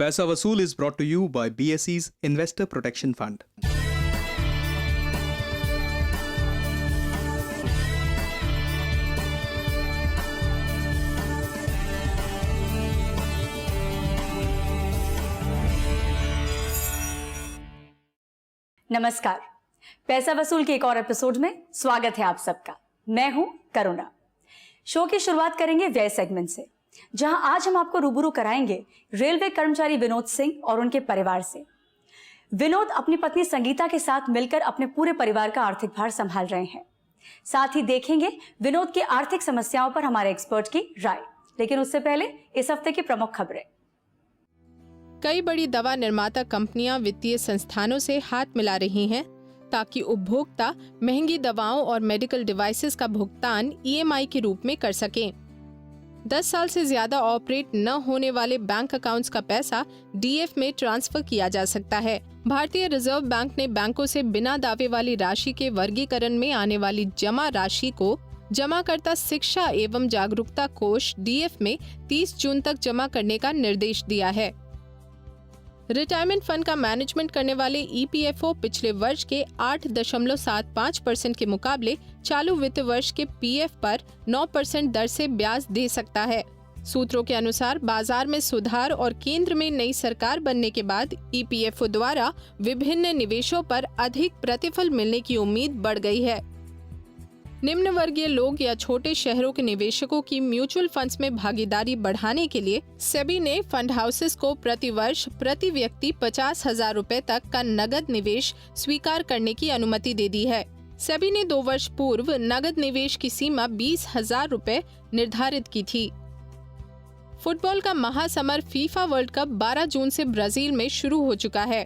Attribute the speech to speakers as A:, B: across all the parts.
A: पैसा वसूल is brought to you by BSE's Investor Protection Fund.
B: नमस्कार, पैसा वसूल के एक और एपिसोड में स्वागत है आप सबका। मैं हूं करुणा। शो की शुरुआत करेंगे व्यय सेगमेंट से, जहां आज हम आपको रूबरू कराएंगे रेलवे कर्मचारी विनोद सिंह और उनके परिवार से। विनोद अपनी पत्नी संगीता के साथ मिलकर अपने पूरे परिवार का आर्थिक भार संभाल रहे हैं। साथ ही देखेंगे विनोद की आर्थिक समस्याओं पर हमारे एक्सपर्ट की राय। लेकिन उससे पहले इस हफ्ते की प्रमुख खबरें।
C: कई बड़ी दवा निर्माता कंपनियां वित्तीय संस्थानों से हाथ मिला रही हैं ताकि उपभोक्ता महंगी दवाओं और मेडिकल डिवाइसेस का भुगतान EMI के रूप में कर सकें। 10 साल से ज्यादा ऑपरेट न होने वाले बैंक अकाउंट्स का पैसा DF में ट्रांसफर किया जा सकता है। भारतीय रिजर्व बैंक ने बैंकों से बिना दावे वाली राशि के वर्गीकरण में आने वाली जमा राशि को जमाकर्ता शिक्षा एवं जागरूकता कोष DF में 30 जून तक जमा करने का निर्देश दिया है। रिटायरमेंट फंड का मैनेजमेंट करने वाले EPFO पिछले वर्ष के 8.75% के मुकाबले चालू वित्त वर्ष के PF पर 9% दर से ब्याज दे सकता है। सूत्रों के अनुसार बाजार में सुधार और केंद्र में नई सरकार बनने के बाद EPFO द्वारा विभिन्न निवेशों पर अधिक प्रतिफल मिलने की उम्मीद बढ़ गई है। निम्न वर्गीय लोग या छोटे शहरों के निवेशकों की म्यूचुअल फंड्स में भागीदारी बढ़ाने के लिए सेबी ने फंड हाउसेस को प्रति वर्ष प्रति व्यक्ति 50,000 रुपए तक का नगद निवेश स्वीकार करने की अनुमति दे दी है। सेबी ने 2 वर्ष पूर्व नगद निवेश की सीमा 20,000 रुपए निर्धारित की थी। फुटबॉल का महासमर फीफा वर्ल्ड कप 12 जून से ब्राजील में शुरू हो चुका है।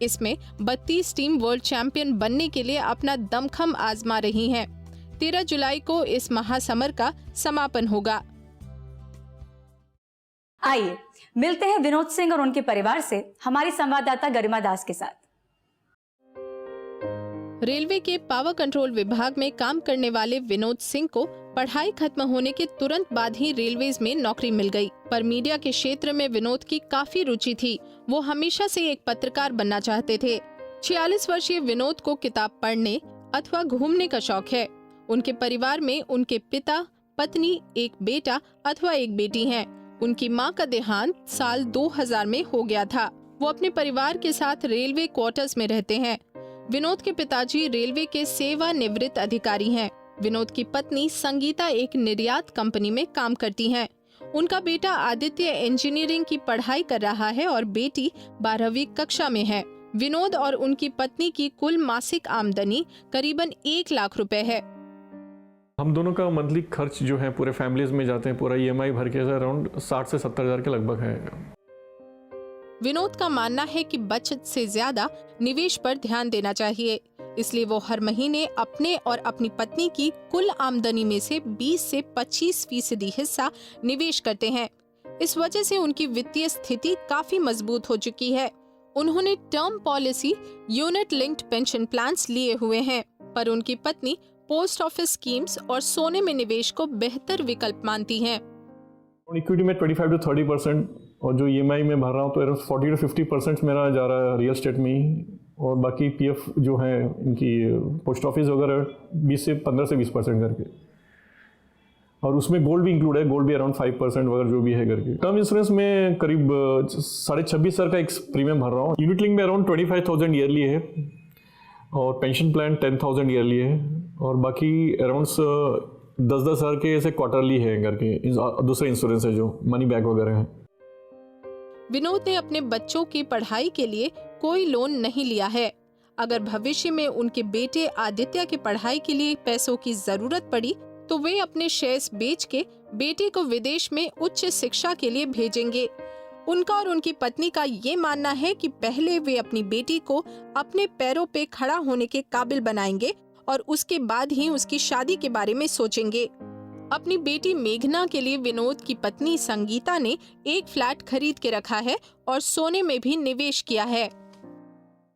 C: इसमें 32 टीम वर्ल्ड चैंपियन बनने के लिए अपना दमखम आजमा रही हैं। 13 जुलाई को इस महासमर का समापन होगा।
B: आइए मिलते हैं विनोद सिंह और उनके परिवार से हमारी संवाददाता गरिमा दास के साथ।
C: रेलवे के पावर कंट्रोल विभाग में काम करने वाले विनोद सिंह को पढ़ाई खत्म होने के तुरंत बाद ही रेलवेज में नौकरी मिल गई। पर मीडिया के क्षेत्र में विनोद की काफी रुचि थी। वो हमेशा से एक पत्रकार बनना चाहते थे। 46 वर्षीय विनोद को किताब पढ़ने अथवा घूमने का शौक है। उनके परिवार में उनके पिता, पत्नी, एक बेटा अथवा एक बेटी हैं। उनकी मां का देहांत साल 2000 में हो गया था। वो अपने परिवार के साथ रेलवे क्वार्टर्स में रहते हैं। विनोद के पिताजी रेलवे के सेवानिवृत्त अधिकारी हैं। विनोद की पत्नी संगीता एक निर्यात कंपनी में काम करती हैं। उनका बेटा आदित्य इंजीनियरिंग की पढ़ाई कर रहा है और बेटी 12वीं कक्षा में है। विनोद और उनकी पत्नी की कुल मासिक आमदनी करीबन 1 लाख रुपए है।
D: हम दोनों का मंथली खर्च जो है पूरे फैमिलीज में जाते हैं, पूरा EMI भर के अराउंड 60 से 70 हज़ार के लगभग है।
C: विनोद का मानना है कि बचत से ज्यादा निवेश पर ध्यान देना चाहिए, इसलिए वो हर महीने अपने और अपनी पत्नी की कुल आमदनी में से 20 से 25% हिस्सा निवेश करते हैं। इस वजह से उनकी वित्तीय स्थिति काफी मजबूत हो चुकी है। उन्होंने term policy, unit linked pension plans लिए हुए हैं, पर उनकी पत्नी पोस्ट ऑफिस स्कीम्स और सोने में निवेश को बेहतर विकल्प मानती हैं।
D: इक्विटी में 25 to 30% और जो EMI में भर रहा हूँ तो 40 to 50% मेरा जा रहा है रियल एस्टेट में ही, और बाकी PF जो है इनकी पोस्ट ऑफिस वगैरह 15 से 20% करके, और उसमें गोल्ड भी इंक्लूड है। गोल्ड भी अराउंड 5% वगैरह जो भी है करके। टर्म इंश्योरेंस में करीब 26,500 का एक प्रीमियम भर रहा हूँ। यूनिट लिंक में अराउंड 25,000 ईयरली है, और पेंशन प्लान 10,000 ईयरली है, और बाकी अराउंड 10-10 हज़ार के ऐसे क्वार्टरली है करके दूसरे इंश्योरेंस है जो मनी बैक वगैरह है।
C: विनोद ने अपने बच्चों की पढ़ाई के लिए कोई लोन नहीं लिया है। अगर भविष्य में उनके बेटे आदित्य की पढ़ाई के लिए पैसों की जरूरत पड़ी तो वे अपने शेयर्स बेच के बेटे को विदेश में उच्च शिक्षा के लिए भेजेंगे। उनका और उनकी पत्नी का ये मानना है कि पहले वे अपनी बेटी को अपने पैरों पे खड़ा होने के काबिल बनाएंगे और उसके बाद ही उसकी शादी के बारे में सोचेंगे। अपनी बेटी मेघना के लिए विनोद की पत्नी संगीता ने एक फ्लैट खरीद के रखा है और सोने में भी निवेश किया है।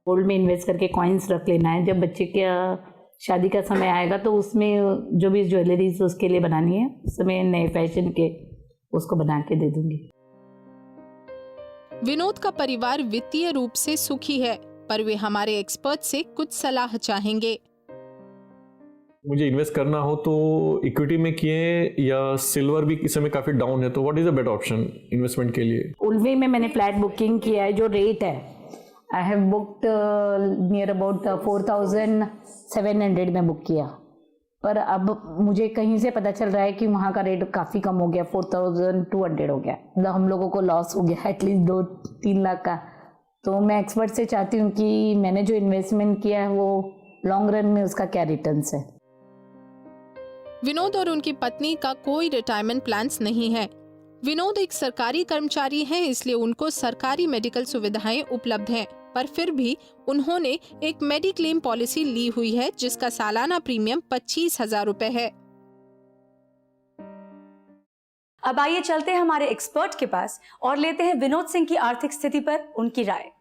E: गोल्ड में इन्वेस्ट करके कॉइन्स रख लेना है। जब बच्चे का शादी का समय आएगा तो उसमें जो भी ज्वेलरीज उसके लिए बनानी है, उस समय नए फैशन के उसको बना के दे दूंगी।
C: विनोद का परिवार वित्तीय रूप से सुखी है, पर वे हमारे एक्सपर्ट से कुछ सलाह चाहेंगे।
D: मुझे इन्वेस्ट करना हो तो इक्विटी में किए या सिल्वर भी इस समय काफी डाउन है, तो what is the better option investment के लिए?
E: उल्वे में मैंने फ्लैट बुकिंग किया है, जो रेट है I have booked near about 4700 में बुक किया, पर अब मुझे कहीं से पता चल रहा है कि वहाँ का रेट काफ़ी कम हो गया, 4200 हो गया। मतलब हम लोगों को लॉस हो गया एटलीस्ट 2-3 लाख का। तो मैं एक्सपर्ट से चाहती हूँ कि मैंने जो इन्वेस्टमेंट किया है वो लॉन्ग रन में उसका क्या रिटर्न्स है।
C: विनोद और उनकी पत्नी का कोई रिटायरमेंट प्लान्स नहीं है। विनोद एक सरकारी कर्मचारी हैं, इसलिए उनको सरकारी मेडिकल सुविधाएं उपलब्ध हैं, पर फिर भी उन्होंने एक मेडिक्लेम पॉलिसी ली हुई है जिसका सालाना प्रीमियम 25,000 रुपए है।
B: अब आइए चलते हैं हमारे एक्सपर्ट के पास और लेते हैं विनोद सिंह की आर्थिक स्थिति पर उनकी राय।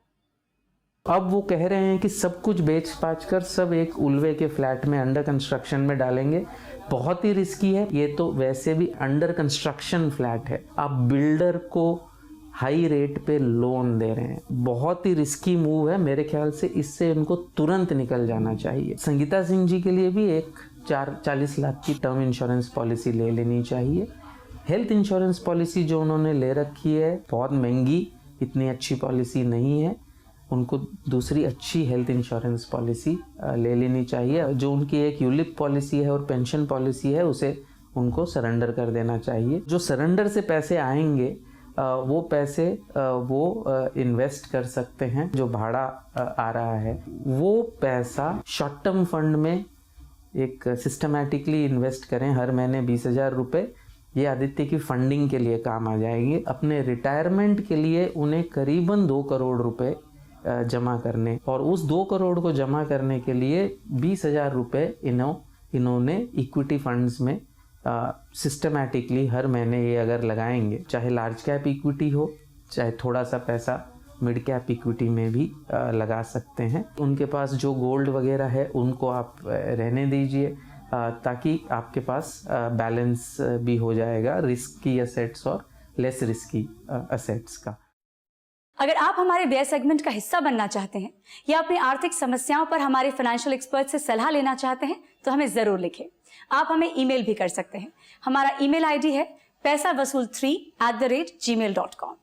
F: अब वो कह रहे हैं कि सब कुछ बेच पाच कर सब एक उल्वे के फ्लैट में अंडर कंस्ट्रक्शन में डालेंगे। बहुत ही रिस्की है ये, तो वैसे भी अंडर कंस्ट्रक्शन फ्लैट है, आप बिल्डर को हाई रेट पे लोन दे रहे हैं, बहुत ही रिस्की मूव है। मेरे ख्याल से इससे उनको तुरंत निकल जाना चाहिए। संगीता सिंह जी के लिए भी एक 40 लाख की टर्म इंश्योरेंस पॉलिसी ले लेनी चाहिए। हेल्थ इंश्योरेंस पॉलिसी जो उन्होंने ले रखी है बहुत महंगी, इतनी अच्छी पॉलिसी नहीं है, उनको दूसरी अच्छी हेल्थ इंश्योरेंस पॉलिसी ले लेनी चाहिए। जो उनकी एक यूलिप पॉलिसी है और पेंशन पॉलिसी है उसे उनको सरेंडर कर देना चाहिए। जो सरेंडर से पैसे आएंगे वो पैसे वो इन्वेस्ट कर सकते हैं। जो भाड़ा आ रहा है वो पैसा शॉर्ट टर्म फंड में एक सिस्टमैटिकली इन्वेस्ट करें, हर महीने 20,000 रुपये। ये आदित्य की फंडिंग के लिए काम आ जाएंगे। अपने रिटायरमेंट के लिए उन्हें करीबन 2 करोड़ रुपए जमा करने, और उस 2 करोड़ को जमा करने के लिए 20,000 रुपये इन्होंने इक्विटी फंड्स में सिस्टमैटिकली हर महीने ये अगर लगाएंगे, चाहे लार्ज कैप इक्विटी हो चाहे थोड़ा सा पैसा मिड कैप इक्विटी में भी लगा सकते हैं। उनके पास जो गोल्ड वगैरह है उनको आप रहने दीजिए, ताकि आपके पास बैलेंस भी हो जाएगा रिस्की एसेट्स और लेस रिस्की एसेट्स का।
B: अगर आप हमारे व्यय सेगमेंट का हिस्सा बनना चाहते हैं या अपनी आर्थिक समस्याओं पर हमारे फाइनेंशियल एक्सपर्ट से सलाह लेना चाहते हैं तो हमें जरूर लिखें। आप हमें ईमेल भी कर सकते हैं। हमारा ईमेल आईडी है paisavasool3@gmail.com।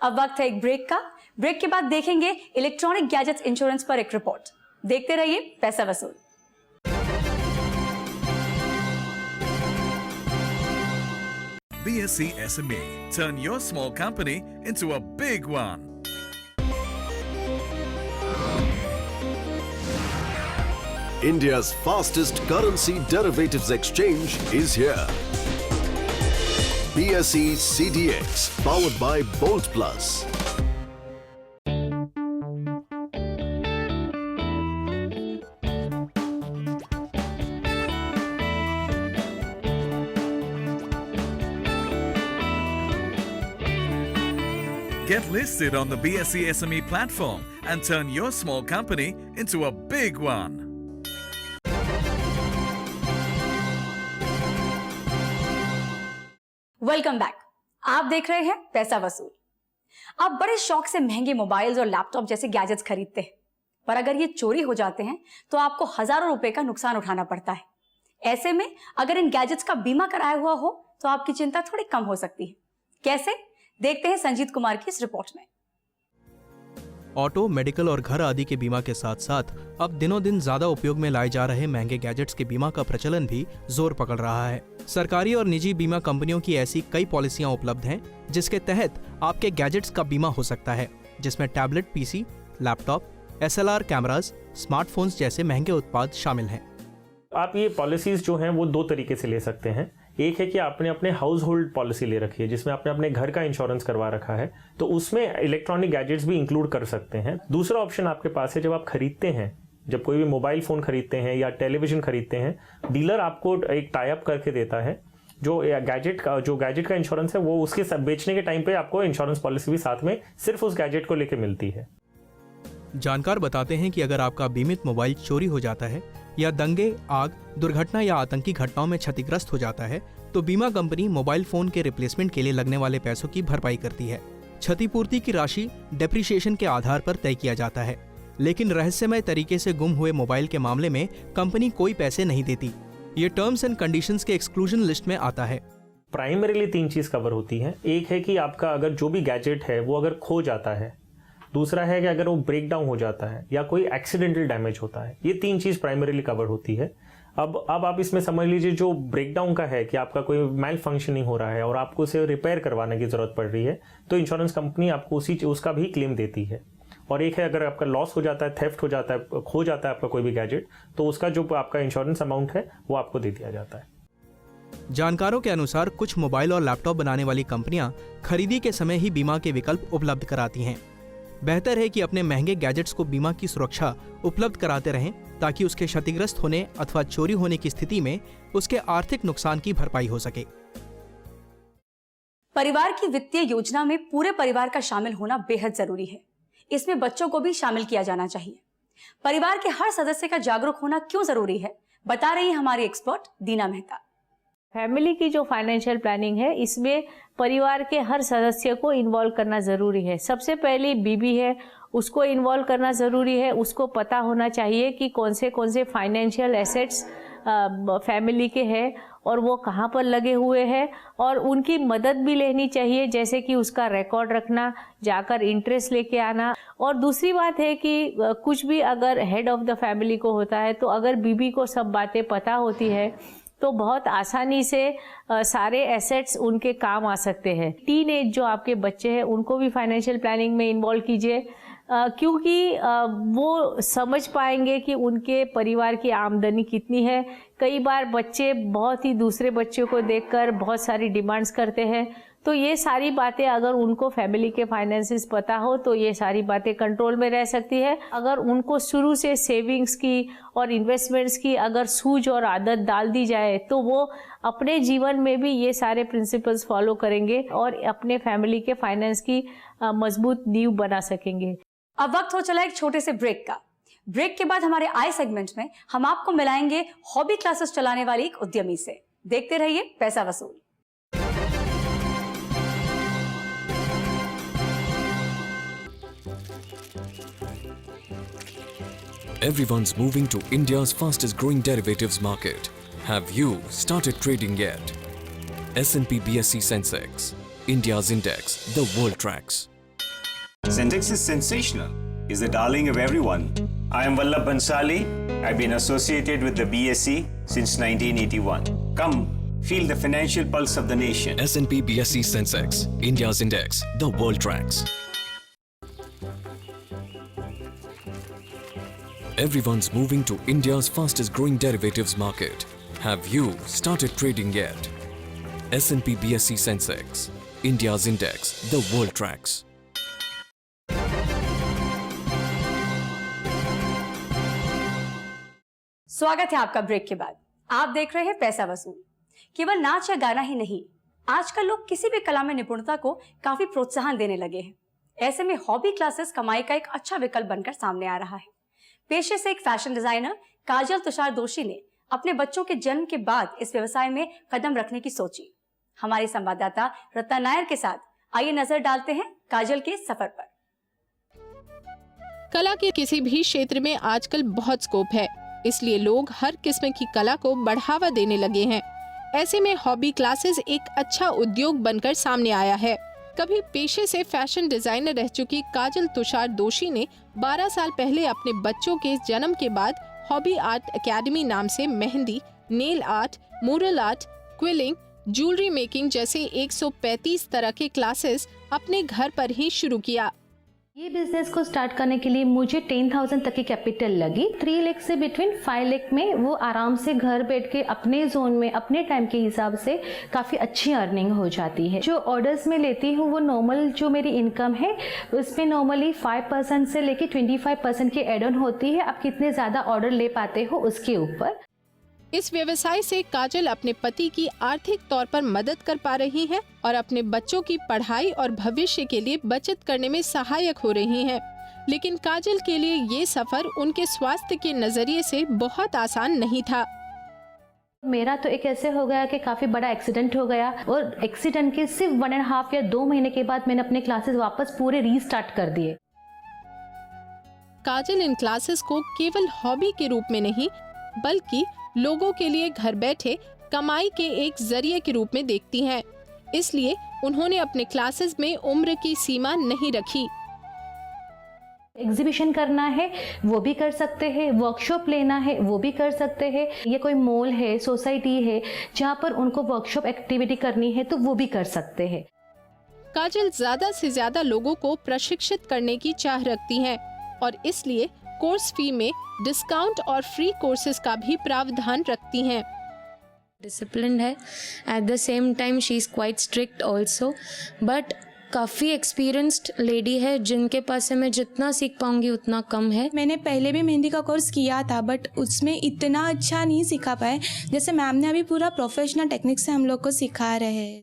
B: अब वक्त है एक ब्रेक का। ब्रेक के बाद देखेंगे इलेक्ट्रॉनिक गैजेट्स इंश्योरेंस पर एक रिपोर्ट। देखते रहिए पैसा वसूल।
G: BSc SME. Turn your small company into a big one.
H: India's fastest currency derivatives exchange is here. BSE CDX, powered by Bolt Plus.
G: Get listed on the BSc SME platform and turn your small company into a big one.
B: Welcome back. आप देख रहे हैं पैसा वसूल। आप बड़े शौक से महंगे मोबाइल्स और लैपटॉप जैसे गैजेट्स खरीदते हैं, पर अगर ये चोरी हो जाते हैं तो आपको हजारों रुपए का नुकसान उठाना पड़ता है। ऐसे में अगर इन गैजेट्स का बीमा कराया हुआ हो तो आपकी चिंता थोड़ी कम हो सकती है। कैसे, देखते हैं संजीत कुमार की इस रिपोर्ट में।
A: ऑटो, मेडिकल और घर आदि के बीमा के साथ साथ अब दिनों दिन ज्यादा उपयोग में लाए जा रहे महंगे गैजेट्स के बीमा का प्रचलन भी जोर पकड़ रहा है। सरकारी और निजी बीमा कंपनियों की ऐसी कई पॉलिसियां उपलब्ध हैं जिसके तहत आपके गैजेट्स का बीमा हो सकता है, जिसमें tablet, PC, laptop, SLR cameras, smartphones जैसे महंगे उत्पाद शामिल हैं।
I: आप ये पॉलिसीज जो हैं वो 2 तरीके से ले सकते हैं। एक है कि आपने अपने हाउस होल्ड पॉलिसी ले रखी है जिसमें आपने अपने घर का इंश्योरेंस करवा रखा है, तो उसमें इलेक्ट्रॉनिक गैजेट्स भी इंक्लूड कर सकते हैं। दूसरा ऑप्शन आपके पास है, जब आप खरीदते हैं, जब कोई भी मोबाइल फ़ोन खरीदते हैं या टेलीविज़न खरीदते हैं, डीलर आपको एक टाई अप करके देता है जो गैजेट का इंश्योरेंस है, वो उसके सब बेचने के टाइम पे आपको इंश्योरेंस पॉलिसी भी साथ में सिर्फ उस गैजेट को लेके मिलती है।
A: जानकार बताते हैं कि अगर आपका बीमित मोबाइल चोरी हो जाता है या दंगे, आग, दुर्घटना या आतंकी घटनाओं में क्षतिग्रस्त हो जाता है तो बीमा कंपनी मोबाइल फोन के रिप्लेसमेंट के लिए लगने वाले पैसों की भरपाई करती है, क्षतिपूर्ति की राशि डेप्रिसिएशन के आधार पर तय किया जाता है, लेकिन रहस्यमय तरीके से गुम हुए मोबाइल के मामले में कंपनी कोई पैसे नहीं देती। ये टर्म्स एंड कंडीशंस के एक्सक्लूजन लिस्ट में आता है।
I: प्राइमरीली 3 चीज़ कवर होती हैं। एक है कि आपका अगर जो भी गैजेट है वो अगर खो जाता है, दूसरा है कि अगर वो ब्रेक डाउन हो जाता है या कोई एक्सीडेंटल डैमेज होता है। ये 3 चीज़ प्राइमरीली कवर होती है। अब आप इसमें समझ लीजिए जो ब्रेकडाउन का है कि आपका कोई मेल फंक्शनिंग हो रहा है और आपको उसे रिपेयर करवाने की ज़रूरत पड़ रही है, तो इंश्योरेंस कंपनी आपको उसका भी क्लेम देती है। और एक है अगर आपका लॉस हो जाता है, थेफ्ट हो जाता है, खो जाता है आपका कोई भी गैजेट, तो उसका जो आपका इंश्योरेंस अमाउंट है वो आपको दे दिया जाता है।
A: जानकारों के अनुसार कुछ मोबाइल और लैपटॉप बनाने वाली कंपनियां खरीदी के समय ही बीमा के विकल्प उपलब्ध कराती हैं। बेहतर है कि अपने महंगे गैजेट्स को बीमा की सुरक्षा उपलब्ध कराते रहें, ताकि उसके क्षतिग्रस्त होने अथवा चोरी होने की स्थिति में उसके आर्थिक नुकसान की भरपाई हो सके।
B: परिवार की वित्तीय योजना में पूरे परिवार का शामिल होना बेहद जरूरी है। इसमें बच्चों को भी शामिल किया जाना चाहिए। परिवार के हर सदस्य का जागरूक होना क्यों जरूरी है, बता रही है हमारी एक्सपर्ट दीना मेहता।
E: फैमिली की जो फाइनेंशियल प्लानिंग है, इसमें परिवार के हर सदस्य को इन्वॉल्व करना ज़रूरी है। सबसे पहले बीबी है, उसको इन्वॉल्व करना ज़रूरी है। उसको पता होना चाहिए कि कौन से फाइनेंशियल एसेट्स फैमिली के हैं और वो कहाँ पर लगे हुए हैं, और उनकी मदद भी लेनी चाहिए, जैसे कि उसका रिकॉर्ड रखना, जाकर इंटरेस्ट लेके आना। और दूसरी बात है कि कुछ भी अगर हेड ऑफ द फैमिली को होता है, तो अगर बीबी को सब बातें पता होती है तो बहुत आसानी से सारे एसेट्स उनके काम आ सकते हैं। टीन एज जो आपके बच्चे हैं उनको भी फाइनेंशियल प्लानिंग में इन्वॉल्व कीजिए, क्योंकि वो समझ पाएंगे कि उनके परिवार की आमदनी कितनी है। कई बार बच्चे बहुत ही दूसरे बच्चों को देखकर बहुत सारी डिमांड्स करते हैं, तो ये सारी बातें अगर उनको फैमिली के फाइनेंसेस पता हो तो ये सारी बातें कंट्रोल में रह सकती है। अगर उनको शुरू से सेविंग्स की और इन्वेस्टमेंट्स की अगर सूझ और आदत डाल दी जाए, तो वो अपने जीवन में भी ये सारे प्रिंसिपल्स फॉलो करेंगे और अपने फैमिली के फाइनेंस की मजबूत नींव बना सकेंगे।
B: अब वक्त हो चला एक छोटे से ब्रेक का। ब्रेक के बाद हमारे आई सेगमेंट में हम आपको मिलाएंगे हॉबी क्लासेस चलाने वाली एक उद्यमी से। देखते रहिए पैसा वसूल।
J: Everyone's moving to India's fastest growing derivatives market. Have you started trading yet? S&P BSE Sensex, India's index, the world tracks.
K: Sensex is sensational. Is the darling of everyone. I am Vallabh Bansali. I've been associated with the BSE since 1981. Come, feel the financial pulse of the nation.
J: S&P BSE Sensex, India's index, the world tracks. Everyone's moving to India's fastest growing derivatives market. Have you started trading yet? S&P BSE Sensex, India's index, the world tracks.
B: स्वागत है आपका break के बाद। आप देख रहे हैं पैसा वसूल। केवल नाच या गाना ही नहीं, आजकल लोग किसी भी कला में निपुणता को काफी प्रोत्साहन देने लगे हैं। ऐसे में हॉबी क्लासेस कमाई का एक अच्छा विकल्प बनकर सामने आ रहा है। पेशे से एक फैशन डिजाइनर काजल तुषार दोषी ने अपने बच्चों के जन्म के बाद इस व्यवसाय में कदम रखने की सोची। हमारी संवाददाता रत्ना नायर के साथ आइए नजर डालते हैं काजल के सफर पर।
C: कला के किसी भी क्षेत्र में आजकल बहुत स्कोप है, इसलिए लोग हर किस्म की कला को बढ़ावा देने लगे हैं। ऐसे में हॉबी क्लासेस एक अच्छा उद्योग बनकर सामने आया है। कभी पेशे से फैशन डिजाइनर रह चुकी काजल तुषार दोषी ने 12 साल पहले अपने बच्चों के जन्म के बाद हॉबी आर्ट एकेडमी नाम से mehndi, nail art, mural art, quilling, jewellery making जैसे 135 तरह के क्लासेस अपने घर पर ही शुरू किया।
E: ये बिजनेस को स्टार्ट करने के लिए मुझे 10,000 तक की कैपिटल लगी। 3 लाख से बिटवीन 5 लाख में वो आराम से घर बैठ के अपने जोन में अपने टाइम के हिसाब से काफ़ी अच्छी अर्निंग हो जाती है। जो ऑर्डर्स में लेती हूँ वो नॉर्मल जो मेरी इनकम है उसमें नॉर्मली 5% से लेके 25% की एड ऑन होती है। आप कितने ज़्यादा ऑर्डर ले पाते हो उसके ऊपर।
C: इस व्यवसाय से काजल अपने पति की आर्थिक तौर पर मदद कर पा रही हैं और अपने बच्चों की पढ़ाई और भविष्य के लिए बचत करने में सहायक हो रही हैं। लेकिन काजल के लिए ये सफर उनके स्वास्थ्य के नजरिए से बहुत आसान नहीं था।
L: मेरा तो एक ऐसे हो गया कि काफ़ी बड़ा एक्सीडेंट हो गया और एक्सीडेंट के सिर्फ 1.5 या 2 महीने के बाद मैंने अपने क्लासेस वापस पूरे रीस्टार्ट कर दिए।
C: काजल इन क्लासेस को केवल हॉबी के रूप में नहीं बल्कि लोगों के लिए घर बैठे कमाई के एक जरिए के रूप में देखती हैं। इसलिए उन्होंने अपने क्लासेस में उम्र की सीमा नहीं रखी।
L: एग्जीबिशन करना है वो भी कर सकते हैं, वर्कशॉप लेना है वो भी कर सकते हैं, ये कोई मॉल है, सोसाइटी है जहाँ पर उनको वर्कशॉप एक्टिविटी करनी है तो वो भी कर सकते हैं।
C: काजल ज्यादा से ज्यादा लोगों को प्रशिक्षित करने की चाह रखती हैं और इसलिए कोर्स फी में डिस्काउंट और फ्री कोर्सेज का भी प्रावधान रखती हैं।
M: डिसिप्लिन्ड है, at the same time she is quite strict also, but काफ़ी एक्सपीरियंस्ड लेडी है जिनके पास से मैं जितना सीख पाऊंगी उतना कम है।
N: मैंने पहले भी मेहंदी का कोर्स किया था बट उसमें इतना अच्छा नहीं सिखा पाए जैसे मैम ने अभी पूरा प्रोफेशनल टेक्निक से हम लोग को सिखा रहे हैं।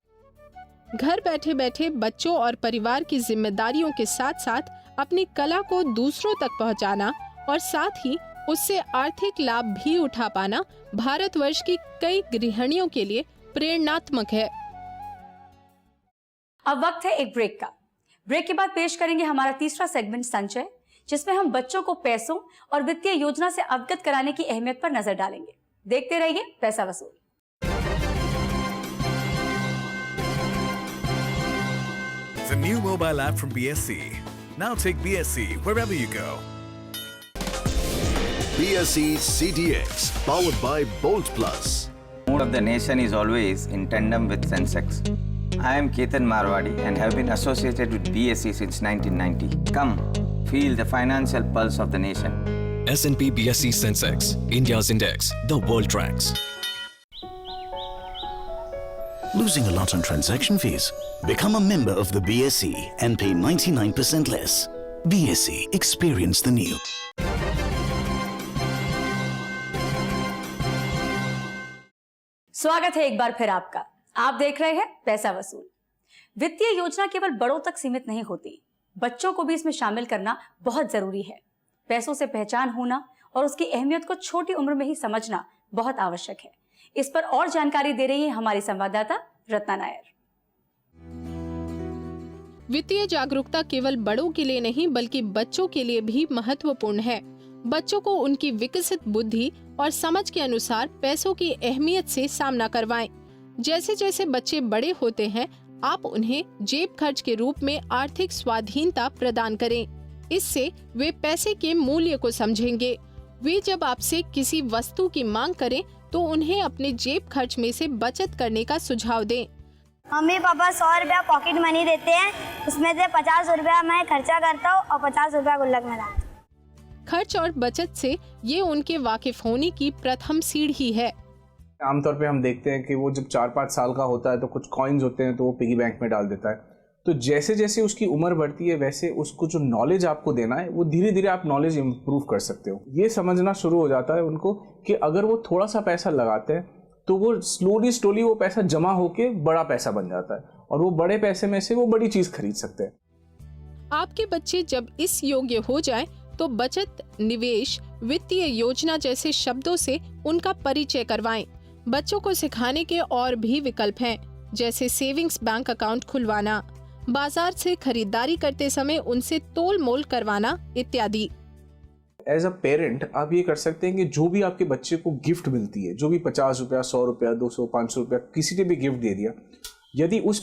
C: घर बैठे बैठे बच्चों और परिवार की जिम्मेदारियों के साथ साथ अपनी कला को दूसरों तक पहुंचाना और साथ ही उससे आर्थिक लाभ भी उठा पाना भारतवर्ष की कई गृहिणियों के लिए प्रेरणात्मक है।
B: अब वक्त है एक ब्रेक का। ब्रेक के बाद पेश करेंगे हमारा तीसरा सेगमेंट संचय, जिसमें हम बच्चों को पैसों और वित्तीय योजना से अवगत कराने की अहमियत पर नजर डालेंगे। देखते रहिए पैसा वसूल।
G: It's a new mobile app from BSC. Now take BSC wherever you go.
H: BSC CDX, powered by Bolt Plus.
O: Mood of the nation is always in tandem with Sensex. I am Ketan Marwadi and have been associated with BSC since 1990. Come, feel the financial pulse of the nation.
J: S&P BSE Sensex, India's index, the world tracks.
P: Losing a lot on transaction fees? Become a member of the BSE and pay 99% less. BSE, experience the new.
B: स्वागत है एक बार फिर आपका। आप देख रहे हैं पैसा वसूल। वित्तीय योजना केवल बड़ों तक सीमित नहीं होती, बच्चों को भी इसमें शामिल करना बहुत जरूरी है। पैसों से पहचान होना और उसकी अहमियत को छोटी उम्र में ही समझना बहुत आवश्यक है। इस पर और जानकारी दे रही है हमारी संवाददाता रत्ना नायर।
C: वित्तीय जागरूकता केवल बड़ों के लिए नहीं बल्कि बच्चों के लिए भी महत्वपूर्ण है। बच्चों को उनकी विकसित बुद्धि और समझ के अनुसार पैसों की अहमियत से सामना करवाएं। जैसे जैसे बच्चे बड़े होते हैं, आप उन्हें जेब खर्च के रूप में आर्थिक स्वाधीनता प्रदान करें। इससे वे पैसे के मूल्य को समझेंगे। वे जब आपसे किसी वस्तु की मांग करें तो उन्हें अपने जेब खर्च में से बचत करने का सुझाव दें।
Q: मम्मी पापा 100 रुपया पॉकेट मनी देते हैं, उसमें से 50 रुपया मैं खर्चा करता हूँ और 50 रुपया गुल्लक में डालता हूँ।
C: खर्च और बचत से ये उनके वाकिफ होने की प्रथम सीढ़ी है।
R: आमतौर पे हम देखते हैं कि वो जब 4-5 साल का होता है तो कुछ कॉइन्स होते हैं तो वो पिगी बैंक में डाल देता है। तो जैसे जैसे उसकी उम्र बढ़ती है वैसे उसको जो नॉलेज आपको देना है वो धीरे धीरे आप नॉलेज इम्प्रूव कर सकते हो। ये समझना शुरू हो जाता है उनको कि अगर वो थोड़ा सा पैसा लगाते हैं तो वो स्लोली वो पैसा जमा होके बड़ा पैसा बन जाता है और वो बड़े पैसे में से वो बड़ी चीज खरीद सकते हैं।
C: आपके बच्चे जब इस योग्य हो जाएं, तो बचत, निवेश, वित्तीय योजना जैसे शब्दों से उनका परिचय करवाएं। बच्चों को सिखाने के और भी विकल्प हैं, जैसे सेविंग्स बैंक अकाउंट खुलवाना, बाजार से खरीदारी करते समय उनसे तोल मोल करवाना इत्यादि।
R: एज अ पेरेंट आप ये कर सकते हैं कि जो भी आपके बच्चे को गिफ्ट मिलती है, जो भी 50 रुपया, 100 रुपया, 200, 500 रुपया किसी ने भी गिफ्ट दे दिया, यदि उस